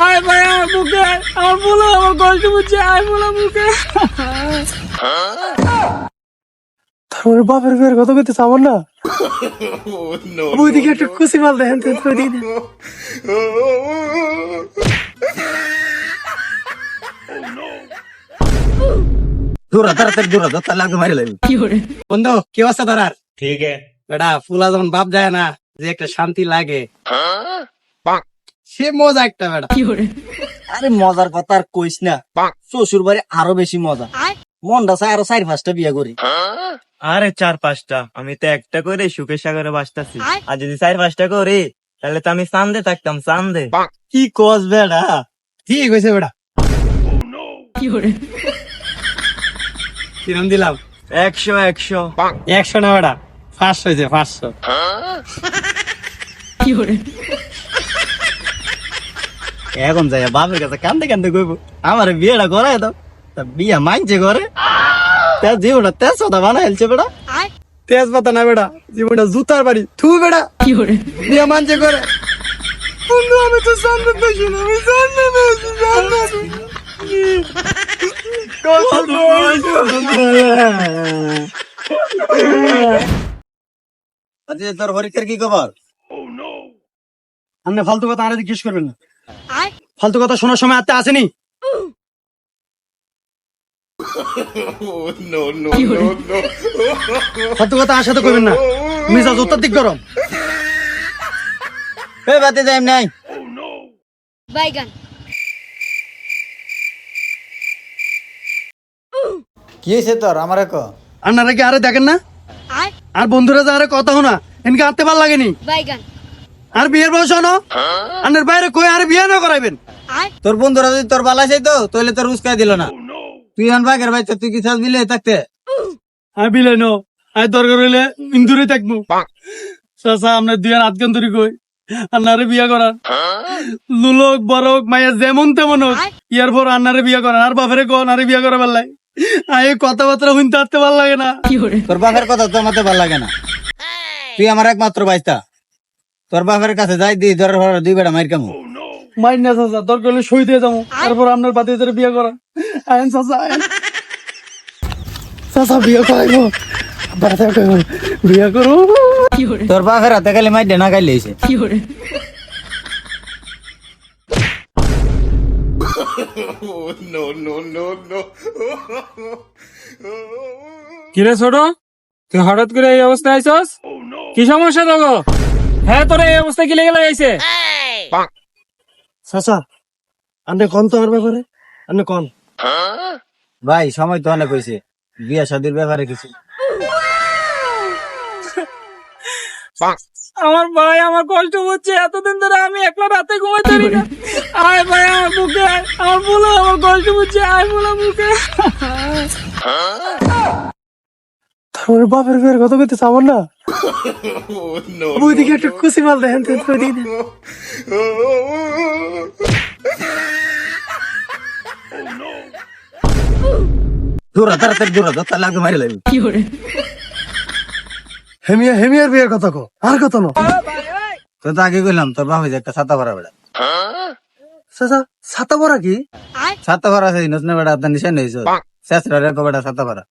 আয় ভাই আমার বুকে আমার বলো আমার কষ্ট হচ্ছে আয় বলো বুকে তারপরে বাপের বিয়ের কথা বলতে চাবো না ওইদিকে একটা খুশি মাল দেখেন তো ওইদিকে দূরা তাড়াতাড়ি দূরা তার লাগবে মারি লাগবে বন্ধু কি অবস্থা তোর আর ठीक है। বেটা ফুলা যখন বাপ যায় না যে একটা শান্তি লাগে সে মজা একটা বেটা আরে মজার কথা আর কইস না শ্বশুর বাড়ি আরো বেশি মজা মনটা চাই আরো 4-5টা বিয়ে করি আরে 4-5টা আমি তো একটা করে সুখের সাগরে বাসতাছি আর যদি 4-5টা করি তাহলে তো আমি চান্দে থাকতাম চান্দে। কি কস বেটা ঠিক হয়েছে বেটা কিরম দিলাম 100 100 না বেটা 500 হয়েছে 500 এখন যাই বাপের কাছে কান্দে কান্দে কইব আমার বিয়েটা করাই দাও তা বিয়া মানছে করে তার জীবনটা তেজ পাতা বানা হেলছে বেটা তেজ পাতা না বেটা জীবনটা জুতার বাড়ি থু বেটা বিয়া মানছে করে বন্ধু আমি তো সামনে পেয়েছি না আমি সামনে পেয়েছি আজকে তোর পরীক্ষার কি খবর আপনি ফালতু কথা আর জিজ্ঞেস করবেন না ফালতু কথা শোনার সময় আত্মা আসেনি ফালতু কথা আর সাথে করবেন না মিজাজ অত্যাধিক গরম এই বাতে যাই নাই বাইগান কি হয়েছে তোর আমার আপনারা কি আরে দেখেন না আর বন্ধুরা যা আরে কথা হো না এনকে আনতে ভাল লাগেনি বাইগান আর বিয়ের বয়স হনো আন্নার বাইরে কই আর বিয়ে না করাইবেন তোর বন্ধুরা যদি তোর বালা চাইতো তাহলে তোর উস্কাই দিল না তুই আন বাগের ভাই তুই কি চাস বিলে থাকতে আমি বিলে নো আমি দরকার হইলে ইন্দুরে থাকবো চাচা আমরা দুই হাত গন্তরি কই আন্নারে বিয়া করার লুলোক বড়ক মাইয়া যেমন তেমন হোক ইয়ার পর আন্নারে বিয়া করার আর বাপেরে কোন আরে বিয়া করা ভাল লাগে আয় কথাবার্তা শুনতে আসতে ভাল লাগে না তোর বাপের কথা তো আমাতে ভাল লাগে না তুই আমার একমাত্র বাইস্তা তোর বাপের কাছে যাই দি ধর দুই বেড়া মাইর কামু মাইন না চাচা দরকার হলে সই দিয়ে যাবো তারপর আপনার বাতি বিয়া করা আইন চাচা আইন চাচা বিয়া করাইবো বাড়াতে কইব বিয়া করো তোর বাপের হাতে খালি মাইর না খাইলে হইছে কিরে ছোট তুই হঠাৎ করে এই অবস্থায় আইছস কি সমস্যা তো গো? হ্যাঁ তোর এই অবস্থা কি লেগে লাগাইছে চাচা আপনি কন তো আমার ব্যাপারে আপনি কন ভাই সময় তো অনেক হয়েছে বিয়া শাদির ব্যাপারে কিছু আমার ভাই আমার কষ্ট হচ্ছে এতদিন ধরে আমি একলা রাতে ঘুমাইতে পারি না আয় ভাই আমার বুকে আয় আমার বলো আমার কষ্ট হচ্ছে আয় বলো বুকে তারপরে বাপের বিয়ের কথা বলতে চাবো না ওইদিকে একটা খুশি মাল দেখেন তো ওইদিকে দূরা তাড়াতাড়ি দূরা তার লাগবে মারি লাগবে হেমিয়ার বিয়ের কথা কো আর কথা না তো তো আগে কইলাম তোর বাপ হইছে একটা ছাতা ভরা বেড়া চাচা ছাতা পরা কি ছাতা ভরা আছে নতুন বেড়া আপনার নিশান হয়েছে শেষ রেখো বেড়া ছাতা ভরা